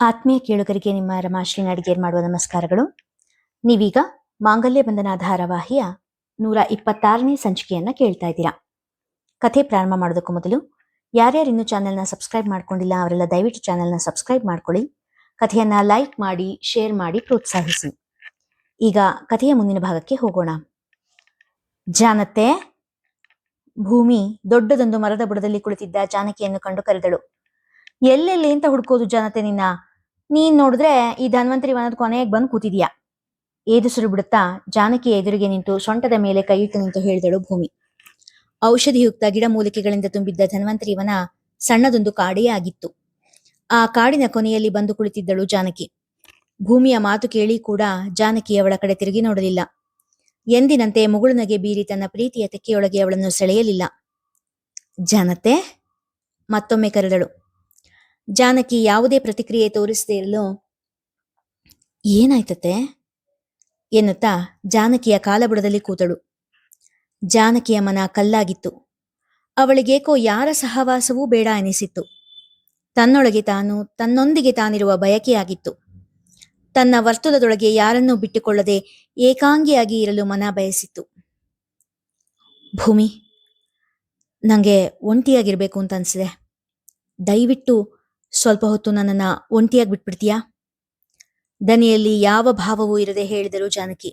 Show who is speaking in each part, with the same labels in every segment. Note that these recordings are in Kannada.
Speaker 1: ಆತ್ಮೀಯ ಕೇಳುಗರಿಗೆ ನಿಮ್ಮ ರಮಾಶ್ರೀ ಅಡಿಗೇರ್ ಮಾಡುವ ನಮಸ್ಕಾರಗಳು. ನೀವೀಗ ಮಾಂಗಲ್ಯ ಬಂಧನ ಧಾರಾವಾಹಿಯ 126ನೇ ಸಂಚಿಕೆಯನ್ನ ಕೇಳ್ತಾ ಇದ್ದೀರಾ. ಕಥೆ ಪ್ರಾರಂಭ ಮಾಡೋದಕ್ಕೂ ಮೊದಲು ಯಾರ್ಯಾರು ಇನ್ನೂ ಚಾನೆಲ್ನ ಸಬ್ಸ್ಕ್ರೈಬ್ ಮಾಡ್ಕೊಂಡಿಲ್ಲ ಅವರೆಲ್ಲ ದಯವಿಟ್ಟು ಚಾನೆಲ್ನ ಸಬ್ಸ್ಕ್ರೈಬ್ ಮಾಡ್ಕೊಳ್ಳಿ. ಕಥೆಯನ್ನ ಲೈಕ್ ಮಾಡಿ, ಶೇರ್ ಮಾಡಿ, ಪ್ರೋತ್ಸಾಹಿಸಿ. ಈಗ ಕಥೆಯ ಮುಂದಿನ ಭಾಗಕ್ಕೆ ಹೋಗೋಣ. ಜಾನತೆ. ಭೂಮಿ ದೊಡ್ಡದೊಂದು ಮರದ ಬುಡದಲ್ಲಿ ಕುಳಿತಿದ್ದ ಜಾನಕಿಯನ್ನು ಕಂಡು ಕರೆದಳು. ಎಲ್ಲೆಲ್ಲಿ ಅಂತ ಹುಡ್ಕೋದು ಜಾನತೆ ನಿನ್ನ? ನೀನ್ ನೋಡಿದ್ರೆ ಈ ಧನ್ವಂತರಿ ವನದ ಕೊನೆಗೆ ಬಂದು ಕೂತಿದ್ಯಾ. ಏದುಸಿರು ಬಿಡುತ್ತಾ ಜಾನಕಿ ಎದುರಿಗೆ ನಿಂತು ಸೊಂಟದ ಮೇಲೆ ಕೈಯಿಟ್ಟು ನಿಂತು ಹೇಳಿದಳು ಭೂಮಿ. ಔಷಧಿಯುಕ್ತ ಗಿಡಮೂಲಿಕೆಗಳಿಂದ ತುಂಬಿದ್ದ ಧನ್ವಂತರಿ ವನ ಸಣ್ಣದೊಂದು ಕಾಡೇ ಆಗಿತ್ತು. ಆ ಕಾಡಿನ ಕೊನೆಯಲ್ಲಿ ಬಂದು ಕುಳಿತಿದ್ದಳು ಜಾನಕಿ. ಭೂಮಿಯ ಮಾತು ಕೇಳಿ ಕೂಡ ಜಾನಕಿ ಅವಳ ಕಡೆ ತಿರುಗಿ ನೋಡಲಿಲ್ಲ. ಎಂದಿನಂತೆ ಮುಗುಳುನಗೆ ಬೀರಿ ತನ್ನ ಪ್ರೀತಿಯ ತೆಕ್ಕೆಯೊಳಗೆ ಅವಳನ್ನು ಸೆಳೆಯಲಿಲ್ಲ. ಜಾನತೆ ಮತ್ತೊಮ್ಮೆ ಕರೆದಳು. ಜಾನಕಿ ಯಾವುದೇ ಪ್ರತಿಕ್ರಿಯೆ ತೋರಿಸದೇ ಇರಲು, ಏನಾಯ್ತತೆ ಎನ್ನುತ್ತಾ ಜಾನಕಿಯ ಕಾಲಬುಡದಲ್ಲಿ ಕೂತಳು. ಜಾನಕಿಯ ಮನ ಕಲ್ಲಾಗಿತ್ತು. ಅವಳಿಗೇಕೋ ಯಾರ ಸಹವಾಸವೂ ಬೇಡ ಎನಿಸಿತ್ತು. ತನ್ನೊಳಗೆ ತಾನು, ತನ್ನೊಂದಿಗೆ ತಾನಿರುವ ಬಯಕೆಯಾಗಿತ್ತು. ತನ್ನ ವರ್ತುಲದೊಳಗೆ ಯಾರನ್ನೂ ಬಿಟ್ಟುಕೊಳ್ಳದೆ ಏಕಾಂಗಿಯಾಗಿ ಇರಲು ಮನ ಬಯಸಿತ್ತು. ಭೂಮಿ, ನನಗೆ ಒಂಟಿಯಾಗಿರ್ಬೇಕು ಅಂತ ಅನ್ಸಿದೆ. ದಯವಿಟ್ಟು ಸ್ವಲ್ಪ ಹೊತ್ತು ನನ್ನನ್ನು ಒಂಟಿಯಾಗಿ ಬಿಟ್ಬಿಡ್ತೀಯಾ? ದನಿಯಲ್ಲಿ ಯಾವ ಭಾವವೂ ಇರದೆ ಹೇಳಿದರು ಜಾನಕಿ.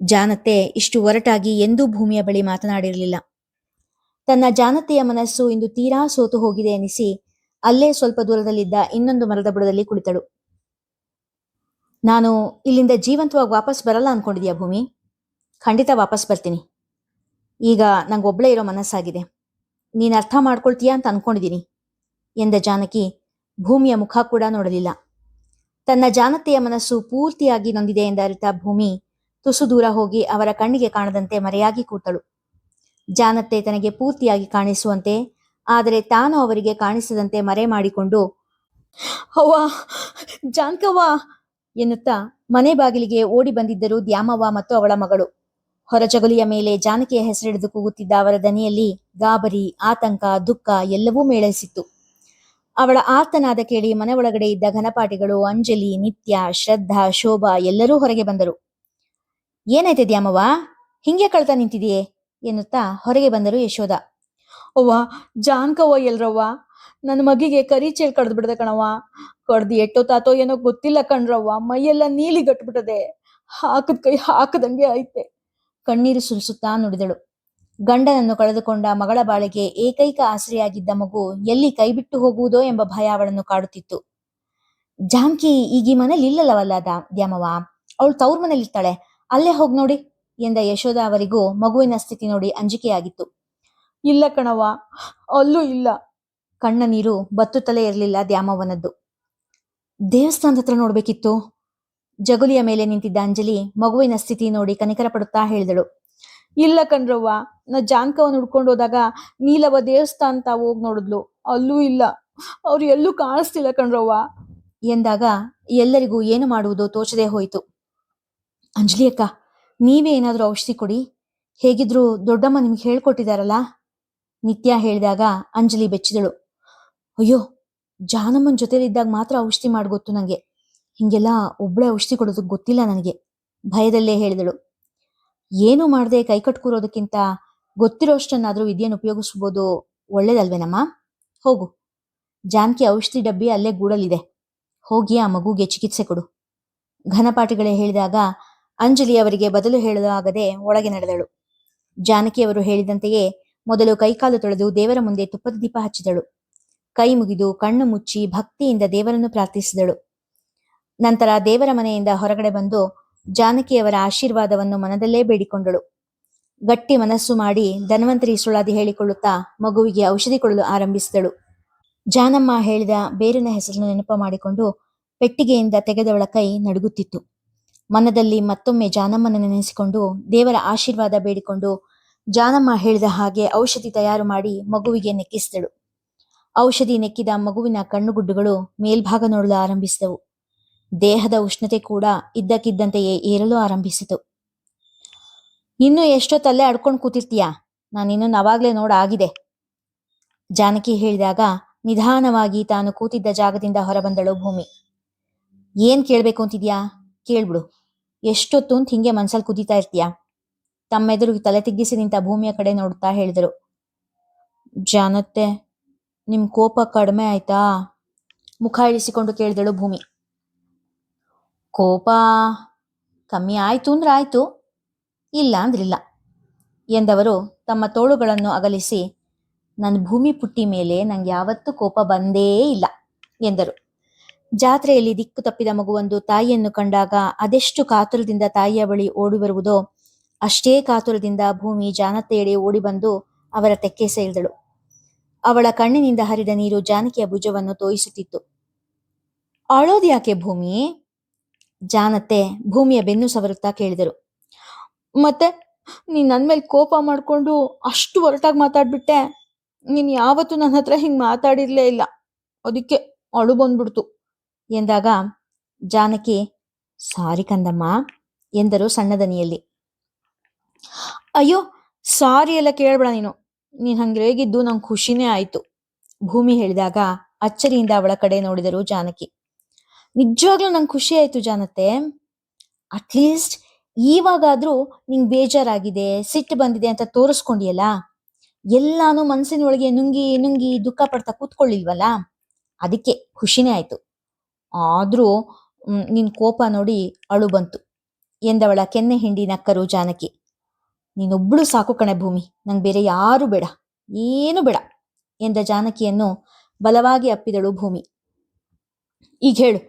Speaker 1: ಜಾನತೆ ಇಷ್ಟು ಒರಟಾಗಿ ಎಂದೂ ಭೂಮಿಯ ಬಳಿ ಮಾತನಾಡಿರಲಿಲ್ಲ. ತನ್ನ ಜಾನತೆಯ ಮನಸ್ಸು ಇಂದು ತೀರಾ ಸೋತು ಹೋಗಿದೆ ಎನಿಸಿ ಅಲ್ಲೇ ಸ್ವಲ್ಪ ದೂರದಲ್ಲಿದ್ದ ಇನ್ನೊಂದು ಮರದ ಬುಡದಲ್ಲಿ ಕುಳಿತಳು. ನಾನು ಇಲ್ಲಿಂದ ಜೀವಂತವಾಗಿ ವಾಪಸ್ ಬರಲ್ಲ ಅನ್ಕೊಂಡಿದ್ಯಾ ಭೂಮಿ? ಖಂಡಿತ ವಾಪಸ್ ಬರ್ತೀನಿ. ಈಗ ನಂಗೊಬ್ಳೇ ಇರೋ ಮನಸ್ಸಾಗಿದೆ. ನೀನು ಅರ್ಥ ಮಾಡ್ಕೊಳ್ತೀಯಾ ಅಂತ ಅನ್ಕೊಂಡಿದ್ದೀನಿ ಎಂದ ಜಾನಕಿ ಭೂಮಿಯ ಮುಖ ಕೂಡ ನೋಡಲಿಲ್ಲ. ತನ್ನ ಜಾನತೆಯ ಮನಸ್ಸು ಪೂರ್ತಿಯಾಗಿ ನೊಂದಿದೆ ಎಂದ ಅರಿತ ಭೂಮಿ ತುಸು ದೂರ ಹೋಗಿ ಅವರ ಕಣ್ಣಿಗೆ ಕಾಣದಂತೆ ಮರೆಯಾಗಿ ಕೂತಳು. ಜಾನತೆ ತನಗೆ ಪೂರ್ತಿಯಾಗಿ ಕಾಣಿಸುವಂತೆ, ಆದರೆ ತಾನು ಅವರಿಗೆ ಕಾಣಿಸದಂತೆ ಮರೆ ಮಾಡಿಕೊಂಡು, ಅವ್ವ, ಜಾನಕವ್ವ ಎನ್ನುತ್ತಾ ಮನೆ ಬಾಗಿಲಿಗೆ ಓಡಿ ಬಂದಿದ್ದರು ದ್ಯಾಮವ್ವ ಮತ್ತು ಅವಳ ಮಗಳು. ಹೊರಜಗುಲಿಯ ಮೇಲೆ ಜಾನಕಿಯ ಹೆಸರಿಡಿದು ಕೂಗುತ್ತಿದ್ದ ಅವರ ದನಿಯಲ್ಲಿ ಗಾಬರಿ, ಆತಂಕ, ದುಃಖ ಎಲ್ಲವೂ ಮೇಳೈಸಿತ್ತು. ಅವಳ ಆರ್ತನಾದ ಕೇಳಿ ಮನೆ ಒಳಗಡೆ ಇದ್ದ ಘನಪಾಠಿಗಳು, ಅಂಜಲಿ, ನಿತ್ಯ, ಶ್ರದ್ಧಾ, ಶೋಭಾ ಎಲ್ಲರೂ ಹೊರಗೆ ಬಂದರು. ಏನಾಯ್ತೆ ದ್ಯಾಮವ್ವ, ಹಿಂಗೆ ಕಳ್ತಾ ನಿಂತಿದೆಯೇ ಎನ್ನುತ್ತಾ ಹೊರಗೆ ಬಂದರು ಯಶೋಧ. ಅವ್ವ, ಜಾನಕವ್ವ ಎಲ್ರವ್ವ? ನನ್ನ ಮಗಿಗೆ ಕರಿ ಚೇಳ್ ಕಡ್ದು ಬಿಡದೆ ಕಣವ್ವ. ಕಡ್ದು ಎಟ್ಟೋತಾತೋ ಏನೋ ಗೊತ್ತಿಲ್ಲ ಕಣ್ರವ್ವ. ಮೈಯೆಲ್ಲ ನೀಲಿ ಗಟ್ಬಿಟ್ಟದೆ. ಹಾಕದ ಕೈ ಹಾಕದಂಗೆ ಐತೆ. ಕಣ್ಣೀರು ಸುರಿಸುತ್ತಾ ನುಡಿದಳು. ಗಂಡನನ್ನು ಕಳೆದುಕೊಂಡ ಮಗಳ ಬಾಳಿಗೆ ಏಕೈಕ ಆಸರೆಯಾಗಿದ್ದ ಮಗು ಎಲ್ಲಿ ಕೈಬಿಟ್ಟು ಹೋಗುವುದೋ ಎಂಬ ಭಯ ಅವಳನ್ನು ಕಾಡುತ್ತಿತ್ತು. ಜಾನಕಿ ಈಗ ಈ ಮನೇಲಿ ಇಲ್ಲಲ್ಲವಲ್ಲ ದ್ಯಾಮವ್ವ, ಅವಳು ತವ್ರ ಮನೇಲಿ ಇರ್ತಾಳೆ, ಅಲ್ಲೇ ಹೋಗಿ ನೋಡಿ ಎಂದ ಯಶೋಧ ಅವರಿಗೂ ಮಗುವಿನ ಸ್ಥಿತಿ ನೋಡಿ ಅಂಜಿಕೆಯಾಗಿತ್ತು. ಇಲ್ಲ ಕಣವ್ವ, ಅಲ್ಲೂ ಇಲ್ಲ. ಕಣ್ಣ ನೀರು ಬತ್ತುತ್ತಲೇ ಇರಲಿಲ್ಲ ದ್ಯಾಮವ್ವನದ್ದು. ದೇವಸ್ಥಾನದ ಹತ್ರ ನೋಡ್ಬೇಕಿತ್ತು. ಜಗುಲಿಯ ಮೇಲೆ ನಿಂತಿದ್ದ ಅಂಜಲಿ ಮಗುವಿನ ಸ್ಥಿತಿ ನೋಡಿ ಕನಿಕರ ಪಡುತ್ತಾ ಹೇಳಿದಳು. ಇಲ್ಲ ಕಣ್ರವ್ವ, ನಾ ಜಾನಕವ್ವನ ಹುಡ್ಕೊಂಡು ಹೋದಾಗ ನೀಲವ್ವ ದೇವಸ್ಥಾನ ಅಂತ ಹೋಗಿ ನೋಡಿದ್ಲು, ಅಲ್ಲೂ ಇಲ್ಲ. ಅವ್ರು ಎಲ್ಲೂ ಕಾಣಿಸ್ತಿಲ್ಲ ಕಣ್ರವ್ವ ಎಂದಾಗ ಎಲ್ಲರಿಗೂ ಏನು ಮಾಡುವುದೋ ತೋಚದೆ ಹೋಯಿತು. ಅಂಜಲಿ ಅಕ್ಕ, ನೀವೇ ಏನಾದರೂ ಔಷಧಿ ಕೊಡಿ. ಹೇಗಿದ್ರು ದೊಡ್ಡಮ್ಮ ನಿಮ್ಗೆ ಹೇಳ್ಕೊಟ್ಟಿದಾರಲ್ಲ. ನಿತ್ಯ ಹೇಳಿದಾಗ ಅಂಜಲಿ ಬೆಚ್ಚಿದಳು. ಅಯ್ಯೋ, ಜಾನಮ್ಮನ ಜೊತೆಲಿದ್ದಾಗ ಮಾತ್ರ ಔಷಧಿ ಮಾಡಿ ಗೊತ್ತು ನನಗೆ. ಹಿಂಗೆಲ್ಲ ಒಬ್ಬಳೆ ಔಷಧಿ ಕೊಡೋದಕ್ಕೆ ಗೊತ್ತಿಲ್ಲ ನನಗೆ, ಭಯದಲ್ಲೇ ಹೇಳಿದಳು. ಏನೂ ಮಾಡದೆ ಕೈ ಕಟ್ಕೂರೋದಕ್ಕಿಂತ ಗೊತ್ತಿರೋಷ್ಟನ್ನಾದ್ರೂ ವಿದ್ಯೆಯನ್ನು ಉಪಯೋಗಿಸ್ಬೋದು, ಒಳ್ಳೇದಲ್ವೇನಮ್ಮ? ಹೋಗು, ಜಾನಕಿ ಔಷಧಿ ಡಬ್ಬಿ ಅಲ್ಲೇ ಗೂಡಲಿದೆ, ಹೋಗಿ ಆ ಮಗುಗೆ ಚಿಕಿತ್ಸೆ ಕೊಡು. ಘನಪಾಠಿಗಳೇ ಹೇಳಿದಾಗ ಅಂಜಲಿ ಅವರಿಗೆ ಬದಲು ಹೇಳಲಾಗದೆ ಒಳಗೆ ನಡೆದಳು. ಜಾನಕಿಯವರು ಹೇಳಿದಂತೆಯೇ ಮೊದಲು ಕೈಕಾಲು ತೊಳೆದು ದೇವರ ಮುಂದೆ ತುಪ್ಪದ ದೀಪ ಹಚ್ಚಿದಳು. ಕೈ ಮುಗಿದು ಕಣ್ಣು ಮುಚ್ಚಿ ಭಕ್ತಿಯಿಂದ ದೇವರನ್ನು ಪ್ರಾರ್ಥಿಸಿದಳು. ನಂತರ ದೇವರ ಮನೆಯಿಂದ ಹೊರಗಡೆ ಬಂದು ಜಾನಕಿಯವರ ಆಶೀರ್ವಾದವನ್ನು ಮನದಲ್ಲೇ ಬೇಡಿಕೊಂಡಳು. ಗಟ್ಟಿ ಮನಸ್ಸು ಮಾಡಿ ಧನ್ವಂತರಿ ಸುಳಾದಿ ಹೇಳಿಕೊಳ್ಳುತ್ತಾ ಮಗುವಿಗೆ ಔಷಧಿ ಕೊಡಲು ಆರಂಭಿಸಿದಳು. ಜಾನಮ್ಮ ಹೇಳಿದ ಬೇರಿನ ಹೆಸರನ್ನು ನೆನಪು ಮಾಡಿಕೊಂಡು ಪೆಟ್ಟಿಗೆಯಿಂದ ತೆಗೆದವಳ ಕೈ ನಡುಗುತ್ತಿತ್ತು. ಮನದಲ್ಲಿ ಮತ್ತೊಮ್ಮೆ ಜಾನಮ್ಮನ ನೆನೆಸಿಕೊಂಡು ದೇವರ ಆಶೀರ್ವಾದ ಬೇಡಿಕೊಂಡು ಜಾನಮ್ಮ ಹೇಳಿದ ಹಾಗೆ ಔಷಧಿ ತಯಾರು ಮಾಡಿ ಮಗುವಿಗೆ ನೆಕ್ಕಿಸಿದಳು. ಔಷಧಿ ನೆಕ್ಕಿದ ಮಗುವಿನ ಕಣ್ಣುಗುಡ್ಡುಗಳು ಮೇಲ್ಭಾಗ ನೋಡಲು ಆರಂಭಿಸಿದವು. ದೇಹದ ಉಷ್ಣತೆ ಕೂಡ ಇದ್ದಕ್ಕಿದ್ದಂತೆಯೇ ಏರಲು ಆರಂಭಿಸಿತು. ಇನ್ನು ಎಷ್ಟೊತ್ತಲ್ಲೇ ಅಡ್ಕೊಂಡು ಕೂತಿರ್ತೀಯಾ? ನಾನಿನ್ನು ಅವಾಗ್ಲೇ ನೋಡಾಗಿದೆ ಜಾನಕಿ ಹೇಳಿದಾಗ ನಿಧಾನವಾಗಿ ತಾನು ಕೂತಿದ್ದ ಜಾಗದಿಂದ ಹೊರಬಂದಳು ಭೂಮಿ. ಏನ್ ಕೇಳ್ಬೇಕು ಅಂತಿದ್ಯಾ? ಕೇಳ್ಬಿಡು. ಎಷ್ಟೊತ್ತು ಅಂತ ಹಿಂಗೆ ಮನ್ಸಲ್ಲಿ ಕುದೀತಾ ಇರ್ತೀಯಾ? ತಮ್ಮೆದುರಿಗೆ ತಲೆ ತಿಗ್ಗಿಸಿ ನಿಂತ ಭೂಮಿಯ ಕಡೆ ನೋಡ್ತಾ ಹೇಳಿದರು. ಜಾನತ್ತೆ, ನಿಮ್ ಕೋಪ ಕಡಿಮೆ ಆಯ್ತಾ? ಮುಖ ಇಳಿಸಿಕೊಂಡು ಕೇಳಿದಳು ಭೂಮಿ. ಕೋಪ ಕಮ್ಮಿ ಆಯ್ತು ಅಂದ್ರೆ ಆಯ್ತು, ಇಲ್ಲ ಅಂದ್ರಿಲ್ಲ ಎಂದವರು ತಮ್ಮ ತೋಳುಗಳನ್ನು ಅಗಲಿಸಿ, ನನ್ನ ಭೂಮಿ ಪುಟ್ಟಿ ಮೇಲೆ ನಂಗೆ ಯಾವತ್ತೂ ಕೋಪ ಬಂದೇ ಇಲ್ಲ ಎಂದರು. ಜಾತ್ರೆಯಲ್ಲಿ ದಿಕ್ಕು ತಪ್ಪಿದ ಮಗುವೊಂದು ತಾಯಿಯನ್ನು ಕಂಡಾಗ ಅದೆಷ್ಟು ಕಾತುರದಿಂದ ತಾಯಿಯ ಬಳಿ ಓಡಿ ಬರುವುದೋ ಅಷ್ಟೇ ಕಾತುರದಿಂದ ಭೂಮಿ ಜಾನತೆಯೆಡೆ ಓಡಿ ಬಂದು ಅವರ ತೆಕ್ಕೆ ಸೇರಿದಳು. ಅವಳ ಕಣ್ಣಿನಿಂದ ಹರಿದ ನೀರು ಜಾನಕಿಯ ಭುಜವನ್ನು ತೋಯಿಸುತ್ತಿತ್ತು. ಅಳೋದ್ಯಾಕೆ ಭೂಮಿ? ಜಾನತೆ ಭೂಮಿಯ ಬೆನ್ನು ಸವರುತ್ತಾ ಕೇಳಿದರು. ಮತ್ತೆ ನೀನ್ ನನ್ ಮೇಲೆ ಕೋಪ ಮಾಡ್ಕೊಂಡು ಅಷ್ಟು ಒರಟಾಗಿ ಮಾತಾಡ್ಬಿಟ್ಟೆ. ನೀನ್ ಯಾವತ್ತೂ ನನ್ನ ಹತ್ರ ಹಿಂಗ್ ಮಾತಾಡಿರ್ಲೇ ಇಲ್ಲ, ಅದಕ್ಕೆ ಅಳು ಬಂದ್ಬಿಡ್ತು ಎಂದಾಗ ಜಾನಕಿ, ಸಾರಿ ಕಂದಮ್ಮ ಎಂದರು ಸಣ್ಣ ದನಿಯಲ್ಲಿ. ಅಯ್ಯೋ, ಸಾರಿ ಎಲ್ಲ ಕೇಳ್ಬೇಡ ನೀನ್ ಹಂಗೆ ರೇಗಿದ್ದು ನಂಗೆ ಖುಷಿನೇ ಆಯ್ತು ಭೂಮಿ ಹೇಳಿದಾಗ ಅಚ್ಚರಿಯಿಂದ ಅವಳ ಕಡೆ ನೋಡಿದರು ಜಾನಕಿ. ನಿಜವಾಗ್ಲೂ ನಂಗೆ ಖುಷಿ ಆಯ್ತು ಜಾನತೆ. ಅಟ್ಲೀಸ್ಟ್ ಈವಾಗಾದ್ರೂ ನಿಂಗೆ ಬೇಜಾರಾಗಿದೆ, ಸಿಟ್ಟು ಬಂದಿದೆ ಅಂತ ತೋರಿಸ್ಕೊಂಡಿಯಲ್ಲ. ಎಲ್ಲಾನು ಮನಸ್ಸಿನೊಳಗೆ ನುಂಗಿ ನುಂಗಿ ದುಃಖ ಪಡ್ತಾ ಕೂತ್ಕೊಳ್ಳಿಲ್ವಲ್ಲ, ಅದಕ್ಕೆ ಖುಷಿನೇ ಆಯ್ತು. ಆದ್ರೂ ನಿನ್ ಕೋಪ ನೋಡಿ ಅಳು ಬಂತು ಎಂದವಳ ಕೆನ್ನೆ ಹಿಂಡಿ ನಕ್ಕರು ಜಾನಕಿ. ನೀನೊಬ್ಳು ಸಾಕು ಕಣೆ ಭೂಮಿ, ನಂಗೆ ಬೇರೆ ಯಾರು ಬೇಡ, ಏನು ಬೇಡ ಎಂದ ಜಾನಕಿಯನ್ನು ಬಲವಾಗಿ ಅಪ್ಪಿದಳು ಭೂಮಿ. ಈಗ ಹೇಳು,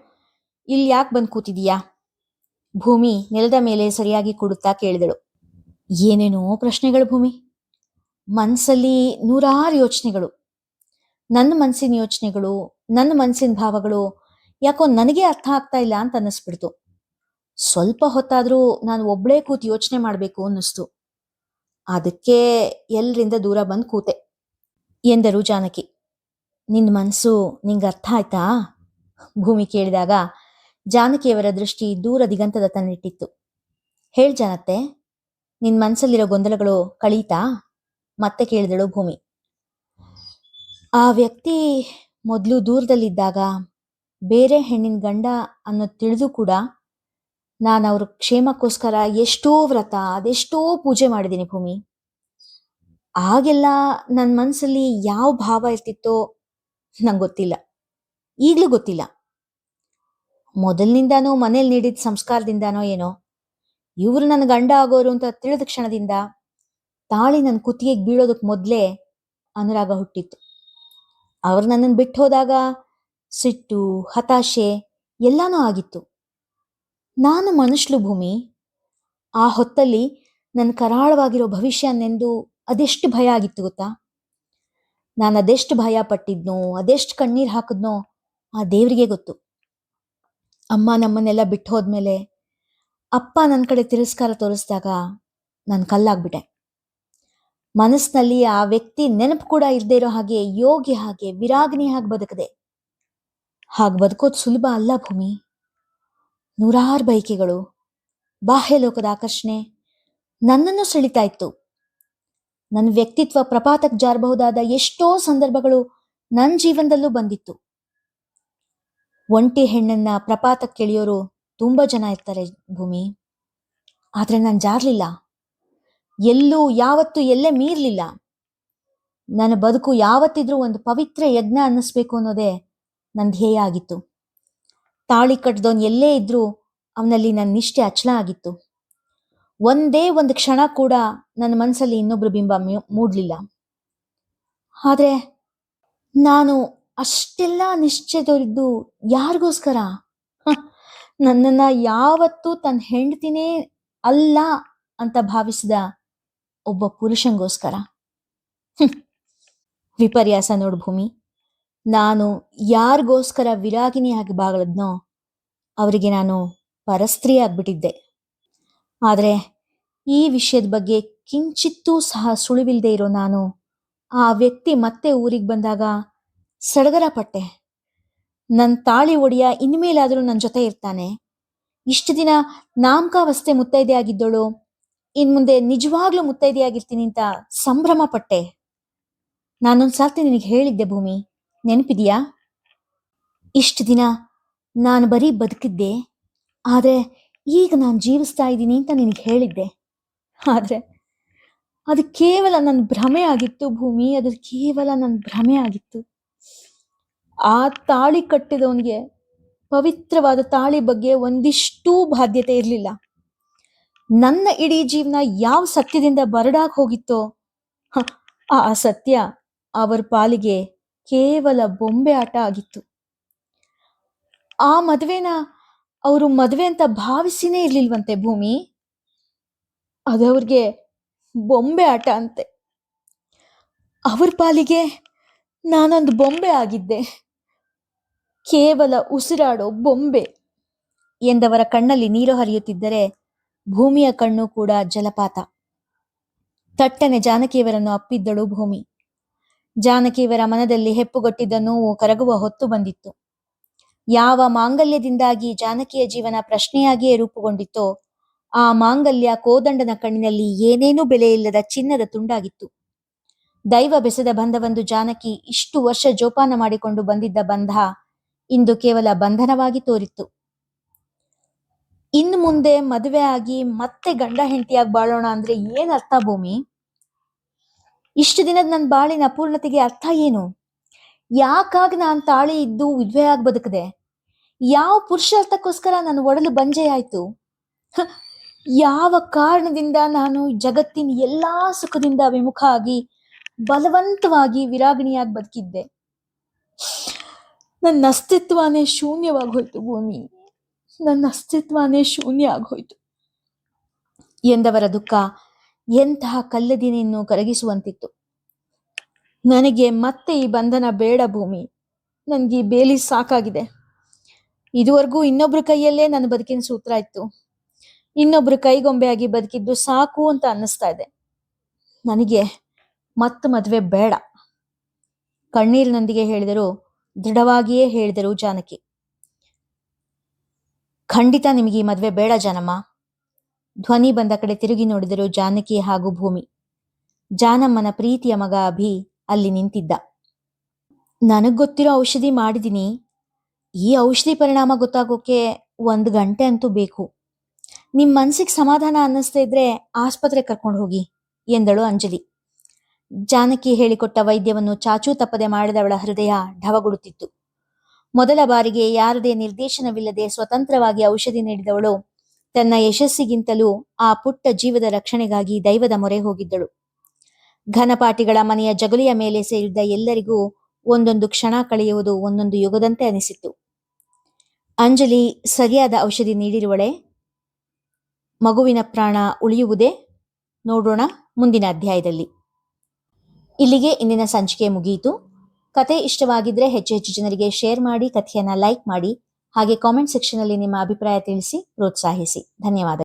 Speaker 1: ಇಲ್ಲಿ ಯಾಕೆ ಬಂದು ಕೂತಿದೀಯಾ? ಭೂಮಿ ನೆಲದ ಮೇಲೆ ಸರಿಯಾಗಿ ಕೂಡುತ್ತಾ ಕೇಳಿದಳು. ಏನೇನೋ ಪ್ರಶ್ನೆಗಳು ಭೂಮಿ, ಮನ್ಸಲ್ಲಿ ನೂರಾರು ಯೋಚನೆಗಳು. ನನ್ನ ಮನಸ್ಸಿನ ಯೋಚನೆಗಳು, ನನ್ನ ಮನಸ್ಸಿನ ಭಾವಗಳು ಯಾಕೋ ನನಗೆ ಅರ್ಥ ಆಗ್ತಾ ಇಲ್ಲ ಅಂತ ಅನ್ನಿಸ್ಬಿಡ್ತು. ಸ್ವಲ್ಪ ಹೊತ್ತಾದ್ರೂ ನಾನು ಒಬ್ಳೇ ಕೂತು ಯೋಚನೆ ಮಾಡ್ಬೇಕು ಅನ್ನಿಸ್ತು. ಅದಕ್ಕೆ ಎಲ್ಲರಿಂದ ದೂರ ಬಂದು ಕೂತೆ ಎಂದರು ಜಾನಕಿ. ನಿನ್ನ ಮನಸ್ಸು ನಿಂಗೆ ಅರ್ಥ ಆಯ್ತಾ? ಭೂಮಿ ಕೇಳಿದಾಗ ಜಾನಕಿಯವರ ದೃಷ್ಟಿ ದೂರ ದಿಗಂತದ ತನ್ನಿಟ್ಟಿತ್ತು. ಹೇಳ್ ಜಾನತ್ತೆ, ನಿನ್ ಮನಸ್ಸಲ್ಲಿರೋ ಗೊಂದಲಗಳು ಕಳೀತಾ? ಮತ್ತೆ ಕೇಳಿದಳು ಭೂಮಿ. ಆ ವ್ಯಕ್ತಿ ಮೊದಲು ದೂರದಲ್ಲಿದ್ದಾಗ ಬೇರೆ ಹೆಣ್ಣಿನ ಗಂಡ ಅನ್ನೋದು ತಿಳಿದು ಕೂಡ ನಾನು ಅವ್ರ ಕ್ಷೇಮಕ್ಕೋಸ್ಕರ ಎಷ್ಟೋ ವ್ರತ, ಅದೆಷ್ಟೋ ಪೂಜೆ ಮಾಡಿದ್ದೀನಿ ಭೂಮಿ. ಆಗೆಲ್ಲ ನನ್ನ ಮನಸ್ಸಲ್ಲಿ ಯಾವ ಭಾವ ಇರ್ತಿತ್ತೋ ನಂಗೆ ಗೊತ್ತಿಲ್ಲ, ಈಗಲೂ ಗೊತ್ತಿಲ್ಲ. ಮೊದಲಿನಿಂದಾನೋ ಮನೇಲಿ ನೀಡಿದ ಸಂಸ್ಕಾರದಿಂದಾನೋ ಏನೋ ಇವ್ರು ನನ್ನ ಗಂಡ ಆಗೋರು ಅಂತ ತಿಳಿದ ಕ್ಷಣದಿಂದ ತಾಳಿ ನನ್ನ ಕುತ್ತಿಗೆಗೆ ಬೀಳೋದಕ್ಕೆ ಮೊದಲೇ ಅನುರಾಗ ಹುಟ್ಟಿತ್ತು. ಅವ್ರು ನನ್ನನ್ನು ಬಿಟ್ಟು ಹೋದಾಗ ಸಿಟ್ಟು, ಹತಾಶೆ ಎಲ್ಲಾನೂ ಆಗಿತ್ತು. ನಾನು ಮನುಷ್ಯಳು ಭೂಮಿ. ಆ ಹೊತ್ತಲ್ಲಿ ನನ್ನ ಕರಾಳವಾಗಿರೋ ಭವಿಷ್ಯನೆಂದು ಅದೆಷ್ಟು ಭಯ ಆಗಿತ್ತು ಗೊತ್ತಾ? ನಾನು ಅದೆಷ್ಟು ಭಯ ಪಟ್ಟಿದ್ನೋ, ಅದೆಷ್ಟು ಕಣ್ಣೀರು ಹಾಕಿದ್ನೋ ಆ ದೇವರಿಗೆ ಗೊತ್ತು. ಅಮ್ಮ ನಮ್ಮನ್ನೆಲ್ಲ ಬಿಟ್ಟು ಹೋದ್ಮೇಲೆ ಅಪ್ಪ ನನ್ನ ಕಡೆ ತಿರಸ್ಕಾರ ತೋರಿಸಿದಾಗ ನಾನು ಕಲ್ಲಾಗ್ಬಿಟ್ಟೆ. ಮನಸ್ಸಿನಲ್ಲಿ ಆ ವ್ಯಕ್ತಿ ನೆನಪು ಕೂಡ ಇರದೇ ಇರೋ ಹಾಗೆ, ಯೋಗಿ ಹಾಗೆ, ವಿರಾಗಿನಿ ಹಾಗೆ ಬದುಕದೆ. ಹಾಗೆ ಬದುಕೋದು ಸುಲಭ ಅಲ್ಲ ಭೂಮಿ. ನೂರಾರು ಬಯಕೆಗಳು, ಬಾಹ್ಯ ಲೋಕದ ಆಕರ್ಷಣೆ ನನ್ನನ್ನು ಸೆಳಿತಾ ಇತ್ತು. ನನ್ನ ವ್ಯಕ್ತಿತ್ವ ಪ್ರಪಾತಕ್ಕೆ ಜಾರಬಹುದಾದ ಎಷ್ಟೋ ಸಂದರ್ಭಗಳು ನನ್ನ ಜೀವನದಲ್ಲೂ ಬಂದಿತ್ತು. ಒಂಟಿ ಹೆಣ್ಣನ್ನ ಪ್ರಪಾತಕ್ಕೆ ಎಳೆಯೋರು ತುಂಬಾ ಜನ ಇರ್ತಾರೆ ಭೂಮಿ. ಆದ್ರೆ ನಾನು ಜಾರ್ಲಿಲ್ಲ, ಎಲ್ಲೂ ಯಾವತ್ತೂ ಎಲ್ಲೇ ಮೀರ್ಲಿಲ್ಲ. ನನ್ನ ಬದುಕು ಯಾವತ್ತಿದ್ರೂ ಒಂದು ಪವಿತ್ರ ಯಜ್ಞ ಅನ್ನಿಸ್ಬೇಕು ಅನ್ನೋದೇ ನನ್ನ ಧ್ಯೇಯ ಆಗಿತ್ತು. ತಾಳಿ ಕಟ್ಟದವನ್ ಎಲ್ಲೇ ಇದ್ರೂ ಅವನಲ್ಲಿ ನನ್ನ ನಿಷ್ಠೆ ಅಚಲ ಆಗಿತ್ತು. ಒಂದೇ ಒಂದು ಕ್ಷಣ ಕೂಡ ನನ್ನ ಮನಸ್ಸಲ್ಲಿ ಇನ್ನೊಬ್ರು ಬಿಂಬ ಮೂಡ್ಲಿಲ್ಲ. ಆದ್ರೆ ನಾನು ಅಷ್ಟೆಲ್ಲ ನಿಶ್ಚಯದವರಿದ್ದು ಯಾರಿಗೋಸ್ಕರ? ನನ್ನನ್ನ ಯಾವತ್ತೂ ತನ್ನ ಹೆಂಡತಿನೇ ಅಲ್ಲ ಅಂತ ಭಾವಿಸಿದ ಒಬ್ಬ ಪುರುಷಂಗೋಸ್ಕರ. ವಿಪರ್ಯಾಸ ನೋಡು ಭೂಮಿ. ನಾನು ಯಾರಿಗೋಸ್ಕರ ವಿರಾಗಿನಿಯಾಗಿ ಬಾಗಳದ್ನೋ ಅವರಿಗೆ ನಾನು ಪರಸ್ತ್ರೀ ಆಗ್ಬಿಟ್ಟಿದ್ದೆ. ಆದ್ರೆ ಈ ವಿಷಯದ ಬಗ್ಗೆ ಕಿಂಚಿತ್ತೂ ಸಹ ಸುಳಿವಿಲ್ಲದೆ ಇರೋ ನಾನು ಆ ವ್ಯಕ್ತಿ ಮತ್ತೆ ಊರಿಗೆ ಬಂದಾಗ ಸಡಗರ ಪಟ್ಟೆ. ನನ್ನ ತಾಳಿ ಒಡೆಯ ಇನ್ಮೇಲಾದ್ರೂ ನನ್ನ ಜೊತೆ ಇರ್ತಾನೆ. ಇಷ್ಟು ದಿನ ನಾಮಕಾವಸ್ಥೆ ಮುತ್ತೈದೆ ಆಗಿದ್ದಳು ಇನ್ ಮುಂದೆ ನಿಜವಾಗ್ಲೂ ಮುತ್ತೈದೆ ಆಗಿರ್ತೀನಿ ಅಂತ ಸಂಭ್ರಮ ಪಟ್ಟೆ. ನಾನೊಂದ್ಸರ್ತಿ ನಿನಗೆ ಹೇಳಿದ್ದೆ ಭೂಮಿ, ನೆನಪಿದೆಯಾ? ಇಷ್ಟು ದಿನ ನಾನು ಬರೀ ಬದುಕಿದ್ದೆ, ಆದರೆ ಈಗ ನಾನು ಜೀವಿಸ್ತಾ ಇದ್ದೀನಿ ಅಂತ ನಿನಗೆ ಹೇಳಿದ್ದೆ. ಆದರೆ ಅದು ಕೇವಲ ನನ್ನ ಭ್ರಮೆ ಆಗಿತ್ತು ಭೂಮಿ, ಅದು ಕೇವಲ ನನ್ನ ಭ್ರಮೆ ಆಗಿತ್ತು. ಆ ತಾಳಿ ಕಟ್ಟಿದವನಿಗೆ ಪವಿತ್ರವಾದ ತಾಳಿ ಬಗ್ಗೆ ಒಂದಿಷ್ಟೂ ಬಾಧ್ಯತೆ ಇರಲಿಲ್ಲ. ನನ್ನ ಇಡೀ ಜೀವನ ಯಾವ ಸತ್ಯದಿಂದ ಬರಡಾಗಿ ಹೋಗಿತ್ತೋ ಆ ಸತ್ಯ ಅವರ ಪಾಲಿಗೆ ಕೇವಲ ಬೊಂಬೆ ಆಟ ಆಗಿತ್ತು. ಆ ಮದುವೆನ ಅವರು ಮದುವೆ ಅಂತ ಭಾವಿಸಿನೇ ಇರ್ಲಿಲ್ವಂತೆ ಭೂಮಿ. ಅದವ್ರಿಗೆ ಬೊಂಬೆ ಆಟ ಅಂತೆ. ಅವ್ರ ಪಾಲಿಗೆ ನಾನೊಂದು ಬೊಂಬೆ ಆಗಿದ್ದೆ, ಕೇವಲ ಉಸಿರಾಡೋ ಬೊಂಬೆ. ಎಂದವರ ಕಣ್ಣಲ್ಲಿ ನೀರು ಹರಿಯುತ್ತಿದ್ದರೆ ಭೂಮಿಯ ಕಣ್ಣು ಕೂಡ ಜಲಪಾತ. ತಟ್ಟನೆ ಜಾನಕಿಯವರನ್ನು ಅಪ್ಪಿದ್ದಳು ಭೂಮಿ. ಜಾನಕಿಯವರ ಮನದಲ್ಲಿ ಹೆಪ್ಪುಗಟ್ಟಿದ್ದ ನೋವು ಕರಗುವ ಹೊತ್ತು ಬಂದಿತ್ತು. ಯಾವ ಮಾಂಗಲ್ಯದಿಂದಾಗಿ ಜಾನಕಿಯ ಜೀವನ ಪ್ರಶ್ನೆಯಾಗಿಯೇ ರೂಪುಗೊಂಡಿತ್ತೋ ಆ ಮಾಂಗಲ್ಯ ಕೋದಂಡನ ಕಣ್ಣಿನಲ್ಲಿ ಏನೇನೂ ಬೆಲೆಯಿಲ್ಲದ ಚಿನ್ನದ ತುಂಡಾಗಿತ್ತು. ದೈವ ಬೆಸೆದ ಬಂಧವೊಂದು ಜಾನಕಿ ಇಷ್ಟು ವರ್ಷ ಜೋಪಾನ ಮಾಡಿಕೊಂಡು ಬಂದಿದ್ದ ಬಂಧ ಇಂದು ಕೇವಲ ಬಂಧನವಾಗಿ ತೋರಿತ್ತು. ಇನ್ನು ಮುಂದೆ ಮದುವೆ ಆಗಿ ಮತ್ತೆ ಗಂಡ ಹೆಂಡತಿಯಾಗಿ ಬಾಳೋಣ ಅಂದ್ರೆ ಏನ್ ಅರ್ಥ ಭೂಮಿ? ಇಷ್ಟು ದಿನದ ನನ್ನ ಬಾಳಿನ ಅಪೂರ್ಣತೆಗೆ ಅರ್ಥ ಏನು? ಯಾಕಾಗ ನಾನು ತಾಳಿ ಇದ್ದು ವಿಧವೆಯಾಗಿ ಬದುಕದೆ? ಯಾವ ಪುರುಷಾರ್ಥಕ್ಕೋಸ್ಕರ ನನ್ನ ಒಡಲು ಬಂಜೆ ಆಯ್ತು? ಯಾವ ಕಾರಣದಿಂದ ನಾನು ಜಗತ್ತಿನ ಎಲ್ಲಾ ಸುಖದಿಂದ ವಿಮುಖ ಆಗಿ ಬಲವಂತವಾಗಿ ವಿರಾಗಿಣಿಯಾಗಿ ಬದುಕಿದ್ದೆ? ನನ್ನ ಅಸ್ತಿತ್ವನೇ ಶೂನ್ಯವಾಗೋಯ್ತು ಭೂಮಿ, ನನ್ನ ಅಸ್ತಿತ್ವನೇ ಶೂನ್ಯ ಆಗೋಯ್ತು. ಎಂದವರ ದುಃಖ ಎಂತಹ ಕಲ್ಲದಿನೆಯನ್ನು ಕರಗಿಸುವಂತಿತ್ತು. ನನಗೆ ಮತ್ತೆ ಈ ಬಂಧನ ಬೇಡ ಭೂಮಿ, ನನಗೆ ಈ ಬೇಲಿ ಸಾಕಾಗಿದೆ. ಇದುವರೆಗೂ ಇನ್ನೊಬ್ರ ಕೈಯಲ್ಲೇ ನನ್ನ ಬದುಕಿನ ಸೂತ್ರ ಇತ್ತು, ಇನ್ನೊಬ್ರು ಕೈಗೊಂಬೆಯಾಗಿ ಬದುಕಿದ್ದು ಸಾಕು ಅಂತ ಅನ್ನಿಸ್ತಾ ಇದೆ. ನನಗೆ ಮತ್ತೆ ಮದುವೆ ಬೇಡ. ಕಣ್ಣೀರಿನೊಂದಿಗೆ ಹೇಳಿದರು, ದೃಢವಾಗಿಯೇ ಹೇಳಿದರು ಜಾನಕಿ. ಖಂಡಿತ ನಿಮಗೆ ಈ ಮದುವೆ ಬೇಡ ಜಾನಮ್ಮ. ಧ್ವನಿ ಬಂದ ಕಡೆ ತಿರುಗಿ ನೋಡಿದರು ಜಾನಕಿ ಹಾಗೂ ಭೂಮಿ. ಜಾನಮ್ಮನ ಪ್ರೀತಿಯ ಮಗ ಅಭಿ ಅಲ್ಲಿ ನಿಂತಿದ್ದ. ನನಗ್ ಗೊತ್ತಿರೋ ಔಷಧಿ ಮಾಡಿದೀನಿ, ಈ ಔಷಧಿ ಪರಿಣಾಮ ಗೊತ್ತಾಗೋಕೆ 1 ಗಂಟೆ ಅಂತೂ ಬೇಕು. ನಿಮ್ ಮನ್ಸಿಗೆ ಸಮಾಧಾನ ಅನ್ನಿಸ್ತಾ ಇದ್ರೆ ಆಸ್ಪತ್ರೆ ಕರ್ಕೊಂಡು ಹೋಗಿ ಎಂದಳು ಅಂಜಲಿ. ಜಾನಕಿ ಹೇಳಿಕೊಟ್ಟ ವೈದ್ಯವನ್ನು ಚಾಚೂ ತಪ್ಪದೆ ಮಾಡಿದವಳ ಹೃದಯ ಢವಗುಡುತ್ತಿತ್ತು. ಮೊದಲ ಬಾರಿಗೆ ಯಾರದೇ ನಿರ್ದೇಶನವಿಲ್ಲದೆ ಸ್ವತಂತ್ರವಾಗಿ ಔಷಧಿ ನೀಡಿದವಳು ತನ್ನ ಯಶಸ್ಸಿಗಿಂತಲೂ ಆ ಪುಟ್ಟ ಜೀವದ ರಕ್ಷಣೆಗಾಗಿ ದೈವದ ಮೊರೆ ಹೋಗಿದ್ದಳು. ಘನಪಾಟಿಗಳ ಮನೆಯ ಜಗುಲಿಯ ಮೇಲೆ ಸೇರಿದ್ದ ಎಲ್ಲರಿಗೂ ಒಂದೊಂದು ಕ್ಷಣ ಕಳೆಯುವುದು ಒಂದೊಂದು ಯುಗದಂತೆ ಅನಿಸಿತ್ತು. ಅಂಜಲಿ ಸರಿಯಾದ ಔಷಧಿ ನೀಡಿರುವಳೆ? ಮಗುವಿನ ಪ್ರಾಣ ಉಳಿಯುವುದೇ? ನೋಡೋಣ ಮುಂದಿನ ಅಧ್ಯಾಯದಲ್ಲಿ. ಇಲ್ಲಿಗೆ ಇಂದಿನ ಸಂಚಿಕೆ ಮುಗಿಯಿತು. ಕತೆ ಇಷ್ಟವಾಗಿದ್ರೆ ಹೆಚ್ಚು ಜನರಿಗೆ ಶೇರ್ ಮಾಡಿ, ಕಥೆಯನ್ನ ಲೈಕ್ ಮಾಡಿ, ಹಾಗೆ ಕಾಮೆಂಟ್ ಸೆಕ್ಷನ್ ಅಲ್ಲಿ ನಿಮ್ಮ ಅಭಿಪ್ರಾಯ ತಿಳಿಸಿ ಪ್ರೋತ್ಸಾಹಿಸಿ. ಧನ್ಯವಾದ.